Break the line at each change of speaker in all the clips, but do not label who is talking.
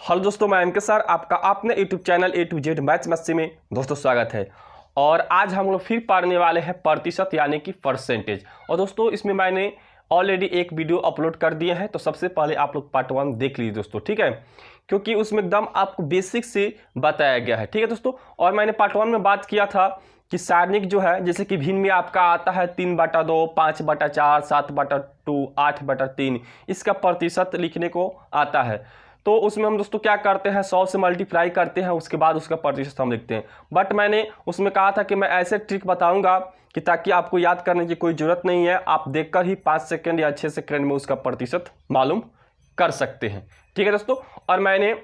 Hello दोस्तों, मैं MK sir आपका अपने YouTube channel A to Z maths Masti में दोस्तों स्वागत है। और आज हम लोग फिर पढ़ने वाले हैं प्रतिशत यानी कि परसेंटेज। और दोस्तों इसमें मैंने ऑलरेडी एक वीडियो अपलोड कर दिया है, तो सबसे पहले आप लोग पार्ट 1 देख लीजिए दोस्तों, ठीक है, क्योंकि उसमें एकदम आपको बेसिक से बताया गया है, ठीक है दोस्तों। और मैंने पार्ट 1 में बात किया था कि सारणिक जो है, जैसे कि भिन्न में आपका आता है 3/2, 5/4, 7/2, 8/3, इसका प्रतिशत लिखने को आता है। तो उसमें हम दोस्तों क्या करते हैं, 100 से मल्टीप्लाई करते हैं, उसके बाद उसका प्रतिशत हम लिखते हैं। बट मैंने उसमें कहा था कि मैं ऐसे ट्रिक बताऊंगा कि ताकि आपको याद करने की कोई ज़रूरत नहीं है, आप देखकर ही 5 सेकंड या 6 सेकंड में उसका प्रतिशत मालूम कर सकते हैं, ठीक है दोस्तों। और मैंने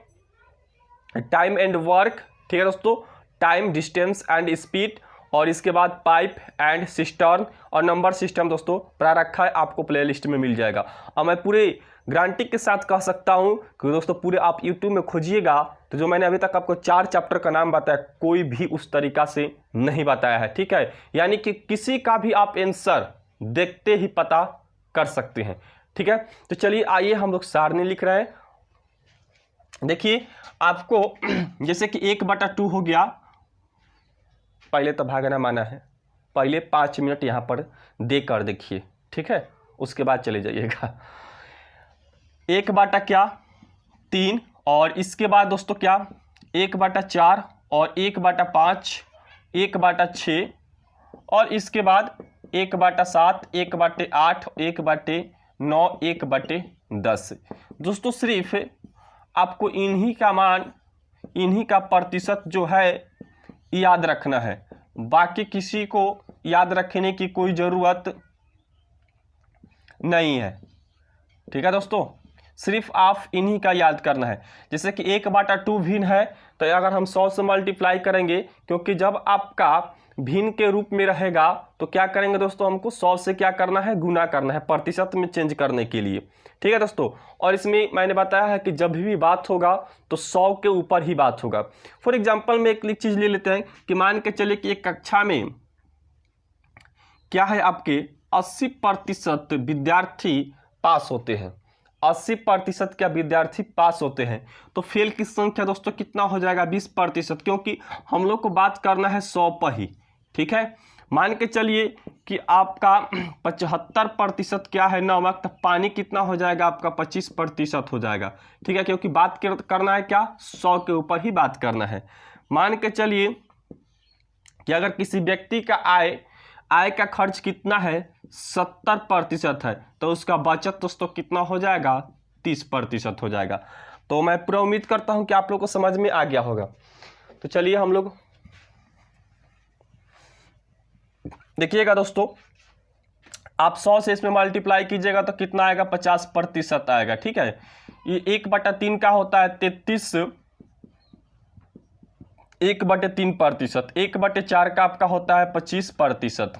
टाइम एंड वर्क, ठीक है दोस्तों, टाइम, डिस्टेंस एंड स्पीड, और इसके बाद पाइप एंड सिस्टर्न और नंबर सिस्टम दोस्तों पढ़ा रखा है, आपको प्लेलिस्ट में मिल जाएगा। और मैं पूरे गारंटी के साथ कह सकता हूं कि दोस्तों पूरे आप यूट्यूब में खोजिएगा तो जो मैंने अभी तक आपको 4 चैप्टर का नाम बताया, कोई भी उस तरीका से नहीं बताया है, ठीक है। यानी कि किसी का भी आप आंसर देखते ही पता कर सकते हैं, ठीक है। तो चलिए आइए हम लोग सारणी लिख रहे हैं। देखिए आपको जैसे कि 1/2 हो गया, पहले तो भागना माना है, पहले 5 मिनट यहाँ पर देकर देखिए, ठीक है, उसके बाद चले जाइएगा। 1/3 और इसके बाद दोस्तों क्या 1/4 और 1/5, 1/6 और इसके बाद 1/7, 1/8, 1/9, 1/10। दोस्तों सिर्फ आपको इन्हीं का मान, इन्हीं का प्रतिशत जो है याद रखना है, बाकी किसी को याद रखने की कोई ज़रूरत नहीं है, ठीक है दोस्तों। सिर्फ आप इन्हीं का याद करना है। जैसे कि 1/2 भिन्न है, तो अगर हम 100 से मल्टीप्लाई करेंगे, क्योंकि जब आपका भिन्न के रूप में रहेगा तो क्या करेंगे दोस्तों, हमको 100 से क्या करना है, गुना करना है, प्रतिशत में चेंज करने के लिए, ठीक है दोस्तों। और इसमें मैंने बताया है कि जब भी बात होगा तो 100 के ऊपर ही बात होगा। फॉर एग्जाम्पल में एक चीज़ ले लेते हैं कि मान के चले कि एक कक्षा में क्या है, आपके 80% विद्यार्थी पास होते हैं, 80% क्या विद्यार्थी पास होते हैं, तो फेल की संख्या दोस्तों कितना हो जाएगा, 20%, क्योंकि हम लोग को बात करना है 100 पर ही, ठीक है। मान के चलिए कि आपका 75% क्या है नमक, तो पानी कितना हो जाएगा आपका, 25% हो जाएगा, ठीक है, क्योंकि बात करना है क्या, 100 के ऊपर ही बात करना है। मान के चलिए कि अगर किसी व्यक्ति का आय का खर्च कितना है, 70% है, तो उसका बचत दोस्तों कितना हो जाएगा, 30% हो जाएगा। तो मैं पूरा उम्मीद करता हूं कि आप लोग को समझ में आ गया होगा। तो चलिए हम लोग देखिएगा दोस्तों, आप 100 से इसमें मल्टीप्लाई कीजिएगा तो कितना आएगा, 50% आएगा, ठीक है। ये 1/3 का होता है 33, 1/3%, 1/4 का आपका होता है 25%,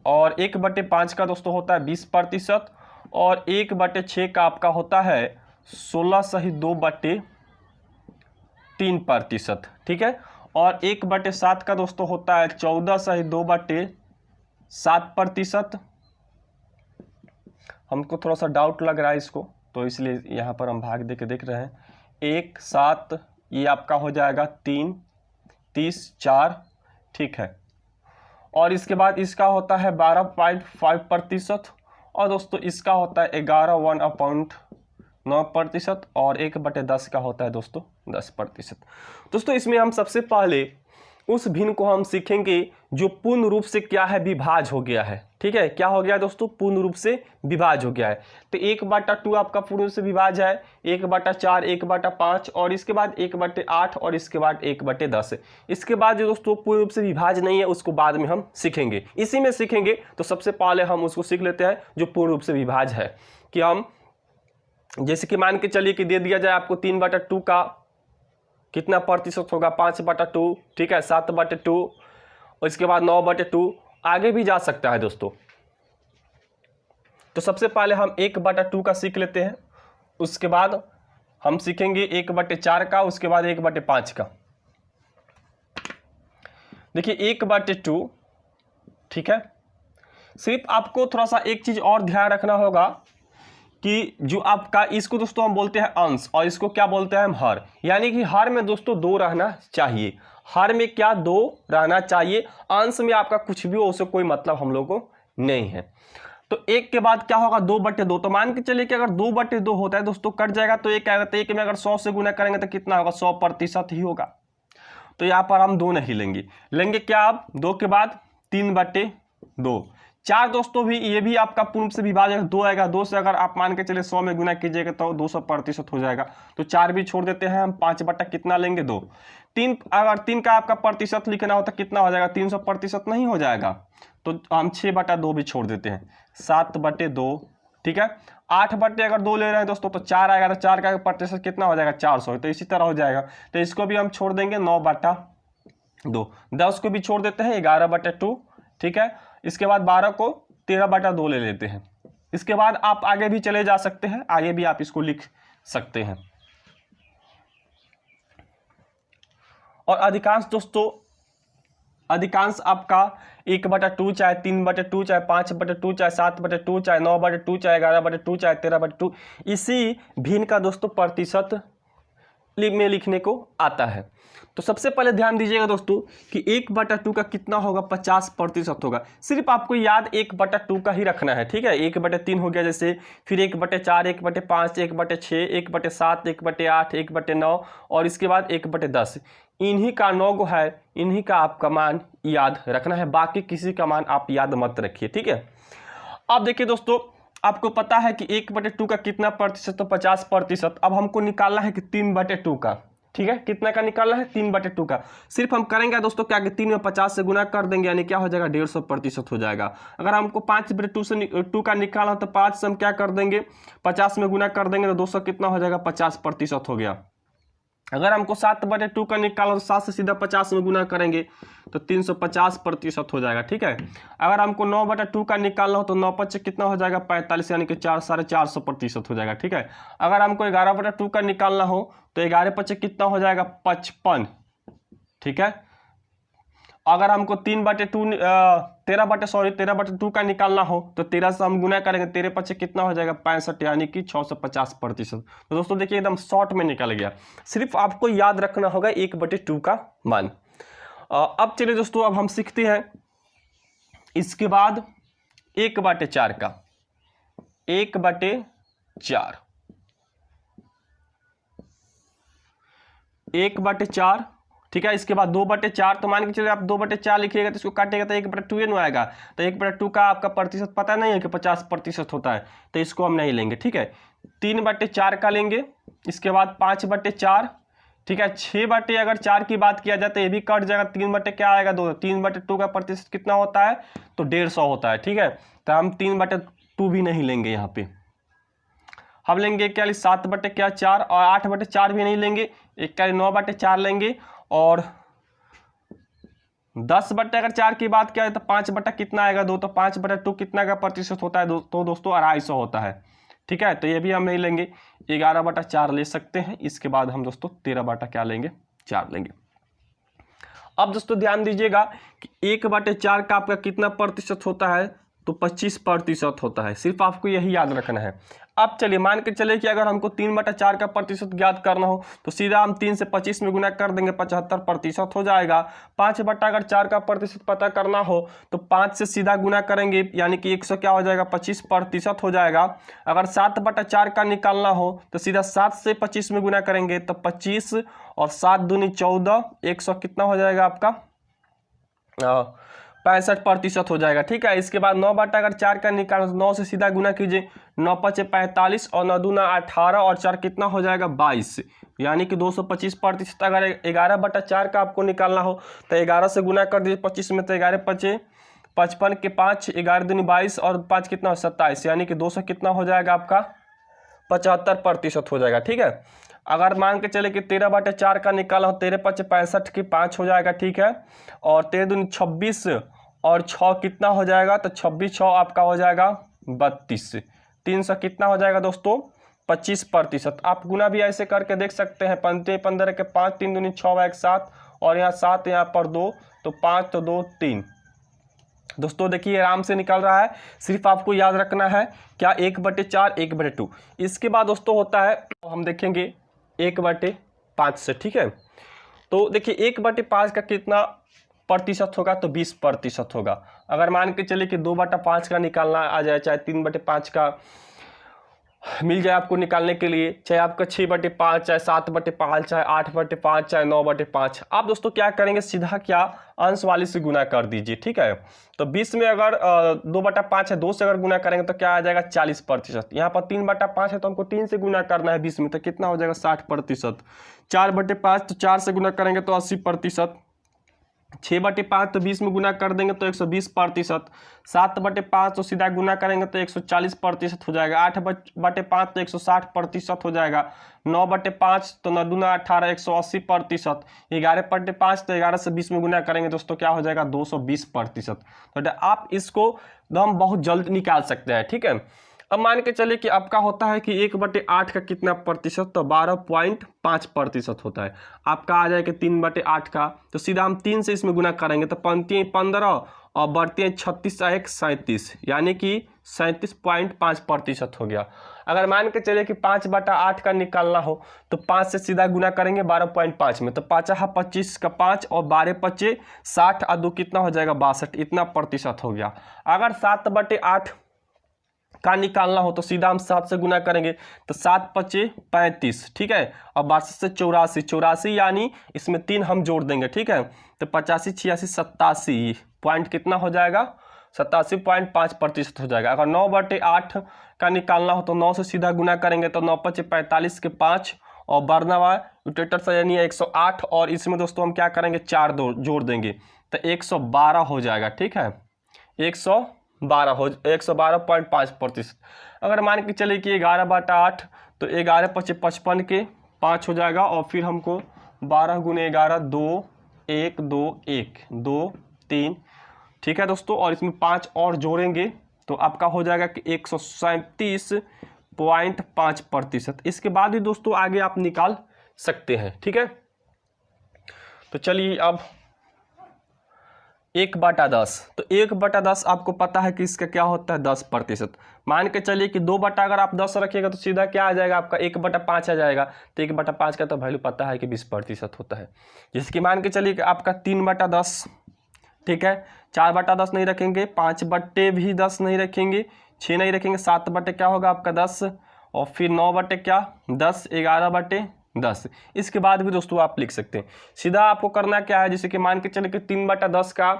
और 1/5 का दोस्तों होता है 20%, और 1/6 का आपका होता है 16/2/3%, ठीक है। और 1/7 का दोस्तों होता है 14/2/7%। हमको थोड़ा सा डाउट लग रहा है इसको, तो इसलिए यहाँ पर हम भाग दे के देख रहे हैं। 1, 7, ये आपका हो जाएगा 3, 30, 4, ठीक है। और इसके बाद इसका होता है 12.5%, और दोस्तों इसका होता है 1/9%, और 1/10 का होता है दोस्तों 10%। दोस्तों इसमें हम सबसे पहले उस भिन्न को हम सीखेंगे जो पूर्ण रूप से क्या है, विभाज हो गया है, ठीक है। क्या हो गया दोस्तों, पूर्ण रूप से विभाज हो गया है। तो 1/2 आपका पूर्ण रूप से विभाज है, 1/4, 1/5, और इसके बाद 1/8, और इसके बाद 1/10। इसके बाद जो दोस्तों पूर्ण रूप से विभाज नहीं है, उसको बाद में हम सीखेंगे, इसी में सीखेंगे। तो सबसे पहले हम उसको सीख लेते हैं जो पूर्ण रूप से विभाज है। कि हम जैसे कि मान के चलिए कि दे दिया जाए आपको 3/2 का कितना प्रतिशत होगा, 5/2, ठीक है, 7/2, और इसके बाद 9/2, आगे भी जा सकता है दोस्तों। तो सबसे पहले हम 1/2 का सीख लेते हैं, उसके बाद हम सीखेंगे 1/4 का, उसके बाद 1/5 का। देखिए 1/2, ठीक है। सिर्फ आपको थोड़ा सा एक चीज और ध्यान रखना होगा कि जो आपका इसको दोस्तों हम बोलते हैं अंश और इसको क्या बोलते हैं हम हर, यानी कि हर में दोस्तों 2 रहना चाहिए। हर में क्या 2 रहना चाहिए, अंश में आपका कुछ भी हो उससे कोई मतलब हम लोगों को नहीं है। तो 1 के बाद क्या होगा 2/2। तो मान के चलिए कि अगर 2/2 होता है दोस्तों कट जाएगा तो एक क्या कहते हैं, 1 में अगर 100 से गुना करेंगे तो कितना होगा 100% ही होगा। तो यहाँ पर हम 2 नहीं लेंगे क्या आप 2 के बाद 3/2। 4 दोस्तों भी ये भी आपका पूर्ण से विभाजक 2 आएगा। 2 से अगर आप मान के चले 100 में गुना कीजिएगा तो 200% हो जाएगा। तो 4 भी छोड़ देते हैं हम, 5 बटा कितना लेंगे 2। 3 अगर 3 का आपका प्रतिशत लिखना हो तो कितना हो जाएगा 300% नहीं हो जाएगा। तो हम 6/2 भी छोड़ देते हैं, 7/2। ठीक है, 8 अगर 2 ले रहे हैं दोस्तों तो 4 आएगा। तो 4 का प्रतिशत कितना हो जाएगा 400। तो इसी तरह हो जाएगा। तो इसको भी हम छोड़ देंगे 9/2। 10 को भी छोड़ देते हैं 11/2। ठीक है, इसके बाद 12 को 13/2 ले लेते हैं। इसके बाद आप आगे भी चले जा सकते हैं, आगे भी आप इसको लिख सकते हैं। और अधिकांश आपका 1/2 चाहे 3/2 चाहे 5/2 चाहे 7/2 चाहे 9/2 चाहे 11/2 चाहे 13/2 इसी भिन्न का दोस्तों प्रतिशत में लिखने को आता है। तो सबसे पहले ध्यान दीजिएगा दोस्तों कि 1/2 का कितना होगा 50% होगा। सिर्फ आपको याद 1/2 का ही रखना है। ठीक है, 1/3 हो गया जैसे, फिर 1/4, 1/5, 1/6, 1/7, 1/8, 1/9 और इसके बाद 1/10। इन्हीं का 9 है, इन्हीं का आपका मान याद रखना है, बाकी किसी का मान आप याद मत रखिए। ठीक है, अब देखिए दोस्तों आपको पता है कि 1/2 का कितना प्रतिशत, तो 50%। अब हमको निकालना है कि 3/2 का। ठीक है, कितना का निकालना है 3/2 का। सिर्फ हम करेंगे दोस्तों क्या कि 3 में 50 से गुना कर देंगे, यानी क्या हो जाएगा 150% हो जाएगा। अगर हमको 5/2 का निकालना तो 5 से हम क्या कर देंगे 50 में गुना कर देंगे तो 200 कितना हो जाएगा 50% हो गया। अगर हमको 7/2 का निकालना तो 7 से सीधा 50 में गुना करेंगे तो 350% हो जाएगा। ठीक है, अगर हमको 9/2 का निकालना हो तो 9×5 कितना हो जाएगा 45, यानी कि 400% हो जाएगा। ठीक है, अगर हमको 11/2 का निकालना हो तो 11×5 कितना हो जाएगा 55। ठीक है, अगर हमको 13/2 का निकालना हो तो 13 से हम गुना करेंगे, 13×5 कितना हो जाएगा 65, यानी कि 650%। तो दोस्तों देखिए एकदम शॉर्ट में निकल गया। सिर्फ आपको याद रखना होगा 1/2 का मान। अब चलिए दोस्तों अब हम सीखते हैं इसके बाद 1/4 का। 1/4 1/4। ठीक है, इसके बाद 2/4। तो मान के चलिए आप 2/4 लिखिएगा तो इसको काटेगा तो 1/2 आएगा। तो 1/2 का आपका प्रतिशत पता नहीं है कि 50% होता है, तो इसको हम नहीं लेंगे। ठीक है, 3/4 का लेंगे। इसके बाद 5/4। ठीक है, 6/4 की बात किया जाए तो ये भी कट जाएगा। 3 क्या आएगा 2। 3/2 का प्रतिशत कितना होता है तो 150 होता है। ठीक है, तो हम 3/2 भी नहीं लेंगे। यहाँ पे हम लेंगे क्या 7/4 और 8/4 भी नहीं लेंगे। एक क्या 9/4 लेंगे और 10/4 की बात किया तो 5 कितना आएगा 2। तो 5/2 कितना का प्रतिशत होता है तो दोस्तों 250 होता है। ठीक है, तो ये भी हम नहीं लेंगे, 11/4 ले सकते हैं। इसके बाद हम दोस्तों 13 लेंगे 4 लेंगे। अब दोस्तों ध्यान दीजिएगा कि 1/4 का आपका कितना प्रतिशत होता है तो 25% होता है। सिर्फ आपको यही याद रखना है। अब चलिए मान के चले कि अगर हमको 3/4 का प्रतिशत ज्ञात करना हो तो सीधा हम 3 से 25 में गुना कर देंगे, 75% हो जाएगा। 5/4 का प्रतिशत पता करना हो तो 5 से सीधा गुना करेंगे, यानी कि 100 क्या हो जाएगा 25% हो जाएगा। अगर 7/4 का निकालना हो तो सीधा 7 से 25 में गुना करेंगे तो 25 और 7 दूनी 14, 100 कितना हो जाएगा आपका 65% हो जाएगा। ठीक है, इसके बाद 9/4 का निकालना, 9 से सीधा गुना कीजिए, 9×5 45 और 9 दूना 18 और 4 कितना हो जाएगा 22, यानी कि 225%। अगर 11/4 का आपको निकालना हो तो 11 से गुना कर दीजिए 25 में, तो 11×5 55 के 5, 11 दूनी 22 और 5 कितना 27, यानी कि 200 कितना हो जाएगा आपका 75% हो जाएगा। ठीक है, अगर मान के चले कि 13/4 का निकाला हो, 13×5 65 की 5 हो जाएगा। ठीक है, और 13 दूनी 26 और 6 कितना हो जाएगा तो 26 6 आपका हो जाएगा 32, 300 कितना हो जाएगा दोस्तों 25%। आप गुना भी ऐसे करके देख सकते हैं, 15 के 5, 3 दूनी 6 1 7 और यहाँ 7 यहाँ पर 2 तो 5 तो 2 3, दोस्तों देखिए आराम से निकल रहा है, सिर्फ आपको याद रखना है क्या 1/4 1/2। इसके बाद दोस्तों होता है हम देखेंगे 1/5 से, ठीक है। तो देखिए 1/5 का कितना प्रतिशत होगा, तो 20% होगा। अगर मान के चलिए कि 2/5 का निकालना आ जाए, चाहे 3/5 का मिल जाए आपको निकालने के लिए, चाहे आपका 6/5, चाहे 7/5, चाहे 8/5, चाहे 9/5, आप दोस्तों क्या करेंगे, सीधा क्या अंश वाले से गुना कर दीजिए, ठीक है। तो 20 में अगर 2/5 है, 2 से अगर गुना करेंगे तो क्या आ जाएगा 40%। यहाँ पर 3/5 है तो हमको 3 से गुना करना है 20 में, तो कितना हो जाएगा 60%। 4/5 तो 4 से गुना करेंगे तो 80%। 6/5 तो 20 में गुना कर देंगे तो 120%। 7/5 तो सीधा गुना करेंगे तो 140% हो जाएगा। 8/5 तो 160% हो जाएगा। 9/5 तो 9 दूना 18 180%। 11/5 तो 11 से 20 में गुना करेंगे दोस्तों क्या हो जाएगा 220%। तो आप इसको हम बहुत जल्द निकाल सकते हैं, ठीक है। अब मान के चलिए कि आपका होता है कि 1/8 का कितना प्रतिशत, तो 12.5% होता है। आपका आ जाएगा 3/8 का, तो सीधा हम 3 से इसमें गुना करेंगे तो 15 और बढ़ती हैं 36 1 37, यानी कि 37.5% हो गया। अगर मान के चलिए कि 5/8 का निकालना हो तो 5 से सीधा गुना करेंगे 12.5 में, तो 5 25 का 5 और 12 60 और 2 कितना हो जाएगा 62, इतना प्रतिशत हो गया। अगर 7/8 का निकालना हो तो सीधा हम 7 से गुना करेंगे तो 7 5 35, ठीक है, और 62 से 84 यानी इसमें 3 हम जोड़ देंगे, ठीक है। तो 85 86 87 पॉइंट कितना हो जाएगा 87.5% हो जाएगा। अगर 9/8 का निकालना हो तो 9 से सीधा गुना करेंगे तो 9 5 45 के 5 और बर्नवा यूटेटर से यानी 108, और इसमें दोस्तों हम क्या करेंगे 4 जोड़ देंगे तो 112 हो जाएगा, ठीक है। 112.5%। अगर मान के चले कि 11/8 तो 11 5 55 के 5 हो जाएगा, और फिर हमको 12 गुने 11 2 1 2 1 2 3, ठीक है दोस्तों, और इसमें 5 और जोड़ेंगे तो आपका हो जाएगा कि 137.5%। इसके बाद ही दोस्तों आगे आप निकाल सकते हैं, ठीक है। तो चलिए अब 1/10, तो 1/10 आपको पता है कि इसका क्या होता है 10%। मान के चलिए कि 2 बटा अगर आप 10 रखिएगा तो सीधा क्या आ जाएगा आपका 1/5 आ जाएगा। तो 1/5 का तो वैल्यू पता है कि 20% होता है। जैसे कि मान के चलिए कि आपका 3/10, ठीक है, 4/10 नहीं रखेंगे, 5/10 नहीं रखेंगे, 6 नहीं रखेंगे, 7 क्या होगा आपका 10, और फिर 9/10, 11/10। इसके बाद भी दोस्तों आप लिख सकते हैं। सीधा आपको करना क्या है, जैसे कि मान के चले कि 3/10 का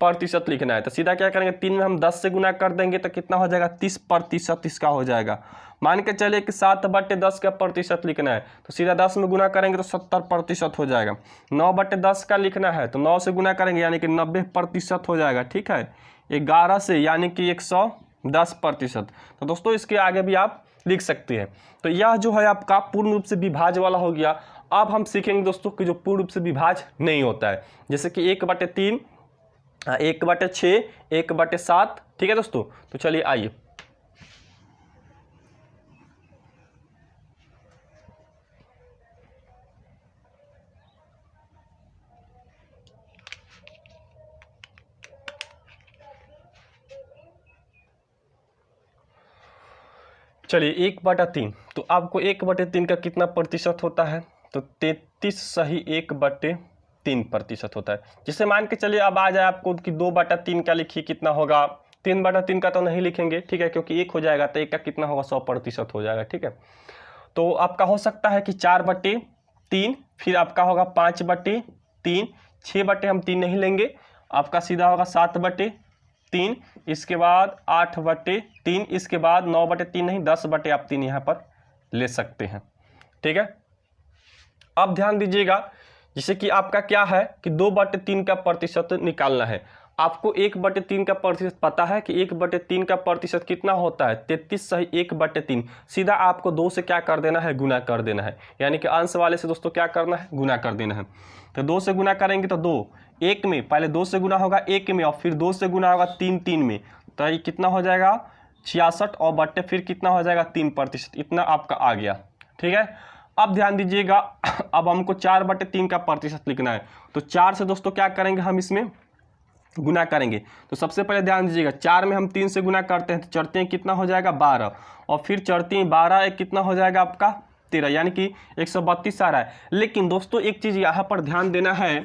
प्रतिशत लिखना है तो सीधा क्या करेंगे 3 में हम 10 से गुना कर देंगे तो कितना हो जाएगा 30% इसका हो जाएगा। मान के चले कि 7/10 का प्रतिशत लिखना है तो सीधा 10 में गुना करेंगे तो 70% हो जाएगा। 9/10 का लिखना है तो 9 से गुना करेंगे यानी कि 90% हो जाएगा, ठीक है। 11 से यानी कि 110%। तो दोस्तों इसके आगे भी आप लिख सकते हैं। तो यह जो है आपका पूर्ण रूप से विभाज्य वाला हो गया। अब हम सीखेंगे दोस्तों कि जो पूर्ण रूप से विभाज्य नहीं होता है, जैसे कि 1/3, 1/6, 1/7, ठीक है दोस्तों। तो चलिए आइए चलिए 1/3, तो आपको 1/3 का कितना प्रतिशत होता है, तो 33 सही 1/3% होता है। जिससे मान के चलिए अब आ जाए आपको कि 2/3 का लिखिए कितना होगा। 3/3 का तो नहीं लिखेंगे, ठीक है, क्योंकि 1 हो जाएगा तो 1 का कितना होगा 100% हो जाएगा, ठीक है। तो आपका हो सकता है कि 4/3, फिर आपका होगा 5/3, 6 हम 3 नहीं लेंगे, आपका सीधा होगा 7/3, इसके बाद 8/3, इसके बाद 9/3 नहीं 10/3 यहाँ पर ले सकते हैं, ठीक है। अब ध्यान दीजिएगा, जैसे कि आपका क्या है कि 2/3 का प्रतिशत निकालना है। आपको 1/3 का प्रतिशत पता है कि 1/3 का प्रतिशत कितना होता है 33 सही 1/3। सीधा आपको 2 से क्या कर देना है गुना कर देना है, यानी कि अंश वाले से दोस्तों क्या करना है गुना कर देना है। तो 2 से गुना करेंगे तो 2 1 में, पहले 2 से गुना होगा 1 में और फिर 2 से गुना होगा 3 में, तो ये कितना हो जाएगा 66 और बट्टे फिर कितना हो जाएगा 3%, इतना आपका आ गया, ठीक है। अब ध्यान दीजिएगा, अब हमको 4/3 का प्रतिशत लिखना है। तो 4 से दोस्तों क्या करेंगे हम इसमें गुना करेंगे। तो सबसे पहले ध्यान दीजिएगा, 4 में हम 3 से गुना करते हैं तो चढ़ते हैं कितना हो जाएगा 12, और फिर चढ़ते हैं 12 एक कितना हो जाएगा आपका 13, यानी कि 132 आ रहा है। लेकिन दोस्तों एक चीज़ यहाँ पर ध्यान देना है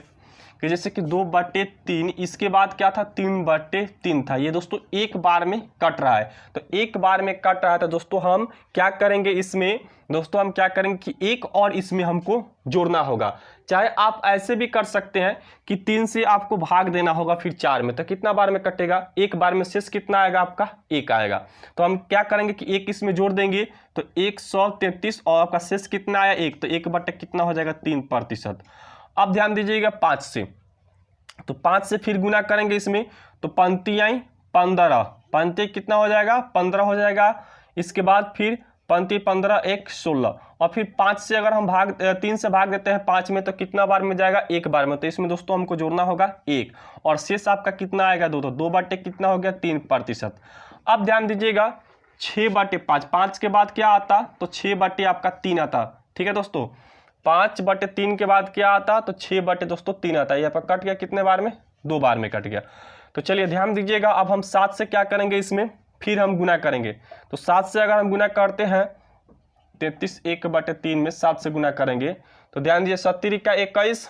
कि जैसे कि 2/3, इसके बाद क्या था 3/3 था, ये दोस्तों एक बार में कट रहा है। तो एक बार में कट रहा है तो दोस्तों हम क्या करेंगे इसमें, दोस्तों हम क्या करेंगे कि एक और इसमें हमको जोड़ना होगा। चाहे आप ऐसे भी कर सकते हैं कि 3 से आपको भाग देना होगा फिर 4 में, तो कितना बार में कटेगा, एक बार में शेष कितना आएगा आपका 1 आएगा। तो हम क्या करेंगे कि 1 इसमें जोड़ देंगे तो 133, और आपका शेष कितना आया 1, तो 1 कितना हो जाएगा 3%। अब ध्यान दीजिएगा 5 से, तो 5 से फिर गुना करेंगे इसमें, तो पंक्ति आई 15, पंक्ति कितना हो जाएगा 15 हो जाएगा। इसके बाद फिर पंक्ति 15 1 16, और फिर 5 से अगर हम 3 से भाग देते हैं 5 में तो कितना बार में जाएगा 1 बार में। तो इसमें दोस्तों हमको जोड़ना होगा 1, और शेष आपका कितना आएगा 2, तो 2 कितना हो गया 3%। अब ध्यान दीजिएगा 6/5, 5 के बाद क्या आता, तो 6 आपका 3 आता। ठीक है दोस्तों, 5/3 के बाद क्या आता, तो 6/3 आता है। यहाँ पर कट गया कितने बार में, 2 बार में कट गया। तो चलिए ध्यान दीजिएगा, अब हम 7 से क्या करेंगे इसमें, फिर हम गुना करेंगे। तो 7 से अगर हम गुना करते हैं 33 1/3 में 7 से गुना करेंगे तो ध्यान दीजिए 70 का 21,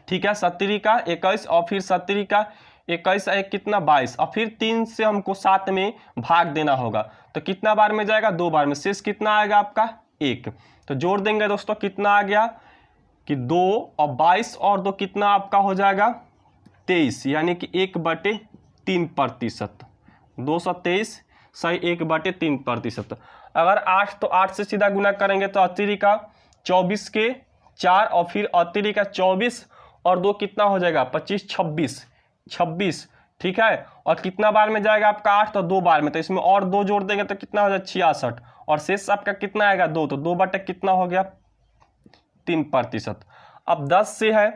ठीक है 70 का 21, और फिर 70 का 21 एक कितना 22, और फिर 3 से हमको 7 में भाग देना होगा। तो कितना बार में जाएगा 2 बार में, शेष कितना आएगा आपका 1। तो जोड़ देंगे दोस्तों कितना आ गया कि 2 और 22 और 2 कितना आपका हो जाएगा 23, यानी कि 1/3%। 223 सही 1/3%। अगर 8 तो 8 से सीधा गुना करेंगे तो 80 का 24 के 4, और फिर 80 का 24 और 2 कितना हो जाएगा 25 26, ठीक है। और कितना बार में जाएगा आपका 8, तो 2 बार में, तो इसमें और 2 जोड़ देंगे तो कितना हो जाएगा 66, और शेष आपका कितना आएगा 2, तो 2 कितना हो गया 3%। अब 10 से है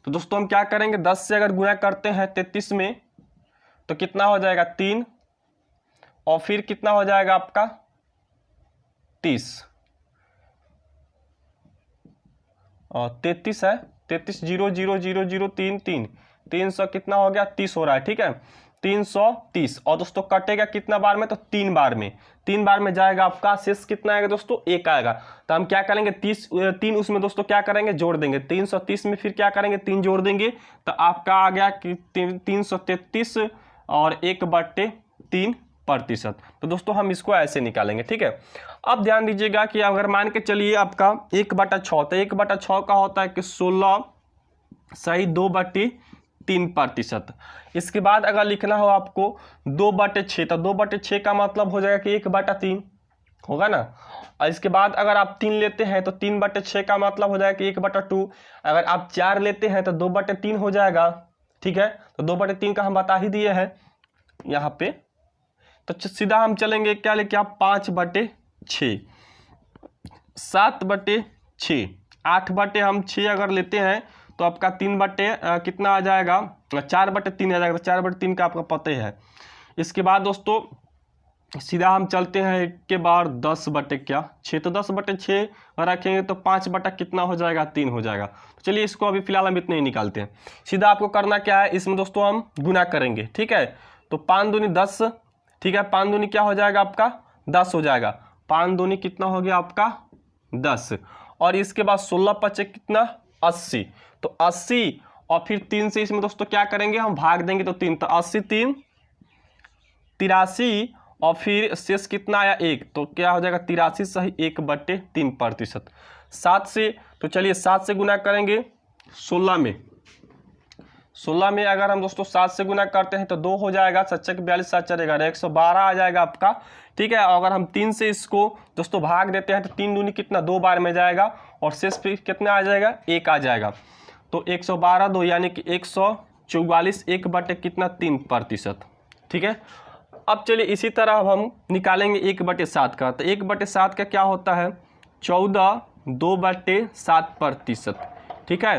तो दोस्तों हम क्या करेंगे, 10 से अगर गुना करते हैं 33 में तो कितना हो जाएगा 3, और फिर कितना हो जाएगा आपका 30, और 33 है 33 0 0 0 0 3 3 300 कितना हो गया 30 हो रहा है, ठीक है 330। और दोस्तों कटेगा कितना बार में, तो 3 बार में, 3 बार में जाएगा आपका, शेष कितना आएगा दोस्तों 1 आएगा। तो हम क्या करेंगे 3 उसमें दोस्तों क्या करेंगे जोड़ देंगे, 330 में फिर क्या करेंगे 3 जोड़ देंगे तो आपका आ गया कि 333 और 1/3%। तो दोस्तों हम इसको ऐसे निकालेंगे, ठीक है। अब ध्यान दीजिएगा कि अगर मान के चलिए आपका 1/6, तो 1/6 का होता है कि 16 सही 2/3%। इसके बाद अगर लिखना हो आपको 2/6, तो 2/6 का मतलब हो जाएगा कि 1/3 होगा ना। और इसके बाद अगर आप 3 लेते हैं तो 3/6 का मतलब हो जाएगा कि 1/2। अगर आप 4 लेते हैं तो 2/3 हो जाएगा, ठीक है। तो 2/3 का हम बता ही दिए हैं यहाँ पे। तो सीधा हम चलेंगे क्या लेके आप 5/6, 7/6, 8/6 अगर लेते हैं तो आपका 3 कितना आ जाएगा 4/3 आ जाएगा। तो 4/3 का आपका पता ही है। इसके बाद दोस्तों सीधा हम चलते हैं एक के बाद 10/6, तो 10/6 रखेंगे तो 5 कितना हो जाएगा 3 हो जाएगा। तो चलिए इसको अभी फिलहाल हम इतने ही निकालते हैं। सीधा आपको करना क्या है, इसमें दोस्तों हम गुना करेंगे, ठीक है। तो 5 दूनी 10, ठीक है 5 दूनी क्या हो जाएगा आपका 10 हो जाएगा। 5 दूनी कितना हो गया आपका 10, और इसके बाद 16/5 कितना 80, तो 80 और फिर 3 से इसमें दोस्तों क्या करेंगे हम भाग देंगे तो 3, तो 80 3 83, और फिर शेष कितना आया 1, तो क्या हो जाएगा 83 सही 1/3%। 7 से, तो चलिए 7 से गुना करेंगे 16 में। 16 में अगर हम दोस्तों 7 से गुना करते हैं तो 2 हो जाएगा, 7 42 7 चलेगा 112 आ जाएगा आपका, ठीक है। अगर हम 3 से इसको दोस्तों भाग देते हैं तो 3 दूनी कितना 2 बार में जाएगा, और शेष फिर कितना आ जाएगा 1 आ जाएगा। तो 112 2 यानी कि 144 1 कितना 3%, ठीक है। अब चलिए इसी तरह अब हम निकालेंगे 1/7 का। तो 1/7 का क्या होता है 14 2/7%, ठीक है।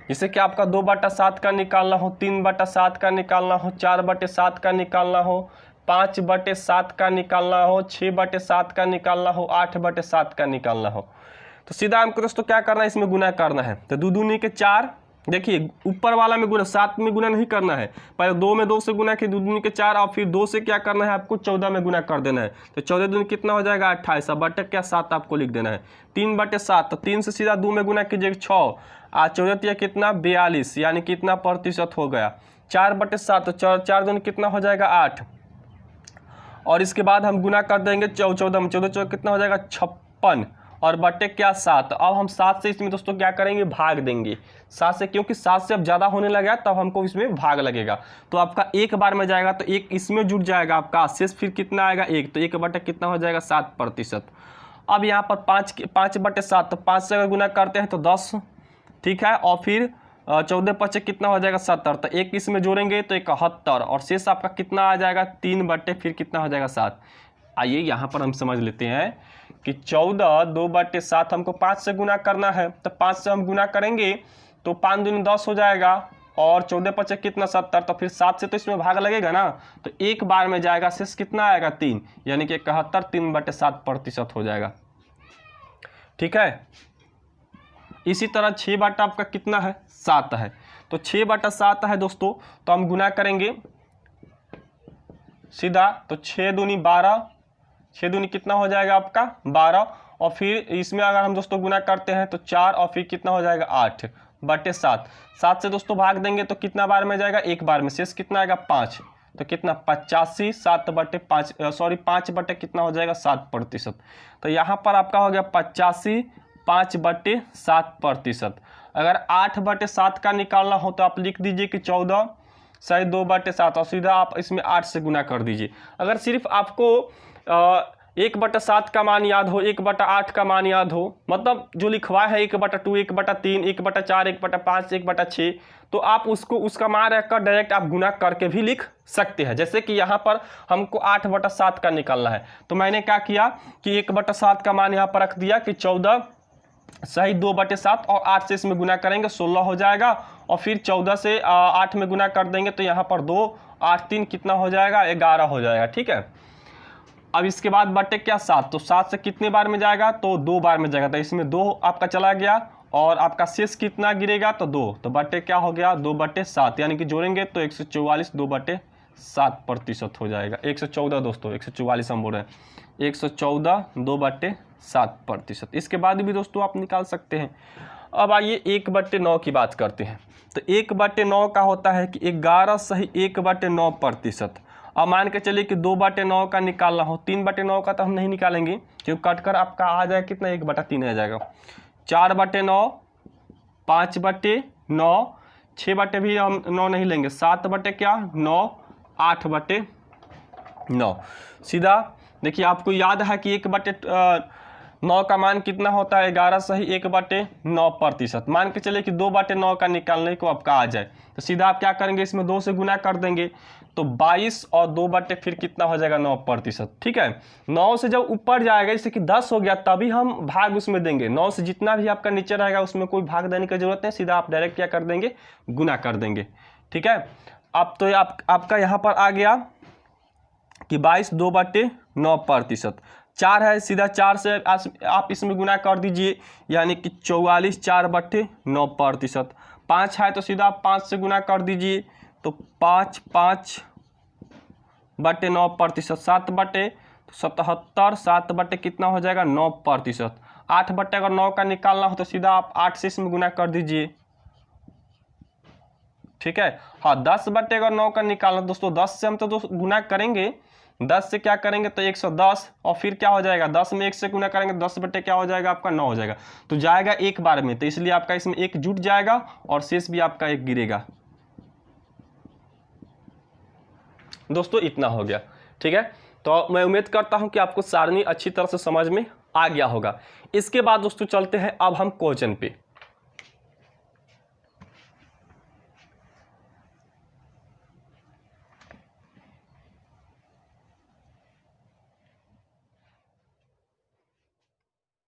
जैसे कि आपका 2/7 का निकालना हो, 3/7 का निकालना हो, 4/7 का निकालना हो, 5/7 का निकालना हो, 6/7 का निकालना हो, 8/7 का निकालना हो। तो सीधा हमको दोस्तों क्या करना है, इसमें गुना करना है। तो 2 दूनी के 4 देखिए ऊपर वाला में गुना 7 में गुना नहीं करना है, पहले 2 में 2 से गुना कि 2 दूनी के 4 और फिर 2 से क्या करना है आपको 14 में गुना कर देना है। तो 14 दूनी कितना हो जाएगा 28, बटे क्या 7 आपको लिख देना है 3/7। तो 3 से सीधा 2 में गुना कीजिए 6 और 14 कितना 42 यानी कितना प्रतिशत हो गया 4/7। तो 4 दूनी कितना हो जाएगा 8 और इसके बाद हम गुना कर देंगे 14 में 14 कितना हो जाएगा 56 और बटे क्या 7। अब हम 7 से इसमें दोस्तों क्या करेंगे भाग देंगे 7 से, क्योंकि 7 से अब ज़्यादा होने लगा तब हमको इसमें भाग लगेगा। तो आपका एक बार में जाएगा तो एक इसमें जुट जाएगा आपका शेष, फिर कितना आएगा 1, तो 1 बटे कितना हो जाएगा 7%। अब यहाँ पर 5/7, तो 5 से अगर गुना करते हैं तो 10, ठीक है, और फिर 14 पचे कितना हो जाएगा 70, तो 1 इसमें जोड़ेंगे तो 71 और शेष आपका कितना आ जाएगा 3 बटे फिर कितना हो जाएगा 7। आइए यहाँ पर हम समझ लेते हैं कि 14 2/7 हमको 5 से गुना करना है, तो 5 से हम गुना करेंगे तो 5 दूनी 10 हो जाएगा और 14 पचे कितना 70, तो फिर 7 से तो इसमें भाग लगेगा ना, तो एक बार में जाएगा शेष कितना आएगा 3 यानी कि 71 3/7% हो जाएगा। ठीक है, इसी तरह 6 बटा आपका कितना है 7 है, तो 6/7 है दोस्तों, तो हम गुना करेंगे सीधा, तो 6 दूनी 12, 6 दूनी कितना हो जाएगा आपका 12 और फिर इसमें अगर हम दोस्तों गुना करते हैं तो 4 और फिर कितना हो जाएगा 8/7। 7 से दोस्तों भाग देंगे तो कितना बार में जाएगा एक बार में, शेष कितना आएगा 5, तो कितना 85 5 बटे कितना हो जाएगा 7%। तो यहाँ पर आपका हो गया 85 5/7%। अगर 8/7 का निकालना हो तो आप लिख दीजिए कि 14 सही 2/7 और सीधा आप इसमें 8 से गुना कर दीजिए। अगर सिर्फ आपको 1/7 का मान याद हो, 1/8 का मान याद हो, मतलब जो लिखवा है 1/2 1/3 1/4 1/5 1/6, तो आप उसको उसका मान रखकर डायरेक्ट आप गुना करके भी लिख सकते हैं। जैसे कि यहाँ पर हमको 8/7 का निकालना है, तो मैंने क्या किया कि 1/7 का मान यहाँ पर रख दिया कि 14 सही 2/7 और 8 से इसमें गुना करेंगे 16 हो जाएगा और फिर 14 से 8 में गुना कर देंगे तो यहाँ पर 2 8 3 कितना हो जाएगा 11 हो जाएगा। ठीक है, अब इसके बाद बटे क्या 7, तो 7 से कितने बार में जाएगा तो 2 बार में जाएगा, तो इसमें 2 आपका चला गया और आपका शेष कितना गिरेगा तो 2, तो बटे क्या हो गया 2/7 यानी कि जोड़ेंगे तो 144 2/7% हो जाएगा। 114 दोस्तों 144 हम बोल रहे हैं 114 2/7%। इसके बाद भी दोस्तों आप निकाल सकते हैं। अब आइए 1/9 की बात करते हैं, तो 1/9 का होता है कि 11 सही 1/9%। अब मान के चलिए कि 2/9 का निकालना हो, 3/9 का तो हम नहीं निकालेंगे क्योंकि कटकर आपका आ जाएगा कितना 1/3 आ जाएगा। 4/9 5/9 6 भी हम 9 नहीं लेंगे, 7/9 8/9। सीधा देखिए आपको याद है कि 1/9 का मान कितना होता है 11 सही 1/9%। मान के चलिए कि 2/9 का निकालने को आपका आ जाए तो सीधा आप क्या करेंगे इसमें 2 से गुना कर देंगे तो 22 और 2 बटे फिर कितना हो जाएगा 9%। ठीक है, 9 से जब ऊपर जाएगा जैसे कि 10 हो गया तभी हम भाग उसमें देंगे। 9 से जितना भी आपका नीचे रहेगा उसमें कोई भाग देने की जरूरत नहीं, सीधा आप डायरेक्ट क्या कर देंगे गुना कर देंगे। ठीक है, अब तो आपका यहाँ पर आ गया कि 22 2/9%। 4 है, सीधा 4 से आप इसमें गुना कर दीजिए यानी कि 44 4/9%। 5 है तो सीधा आप 5 से गुना कर दीजिए तो 5 5/9%। 7/77 7 कितना हो जाएगा 9%। 8 अगर 9 का निकालना हो तो सीधा आप 8 से इसमें गुना कर दीजिए। ठीक है, हाँ 10 अगर 9 का निकालना दोस्तों 10 से हम तो गुना करेंगे, 10 से क्या करेंगे तो 110 और फिर क्या हो जाएगा 10 में 1 से गुना करेंगे 10 बटे क्या हो जाएगा आपका 9 हो जाएगा, तो जाएगा एक बार में, तो इसलिए आपका इसमें 1 जुट जाएगा और शेष भी आपका 1 गिरेगा। दोस्तों इतना हो गया। ठीक है, तो मैं उम्मीद करता हूं कि आपको सारणी अच्छी तरह से समझ में आ गया होगा। इसके बाद दोस्तों चलते हैं अब हम क्वेश्चन पे।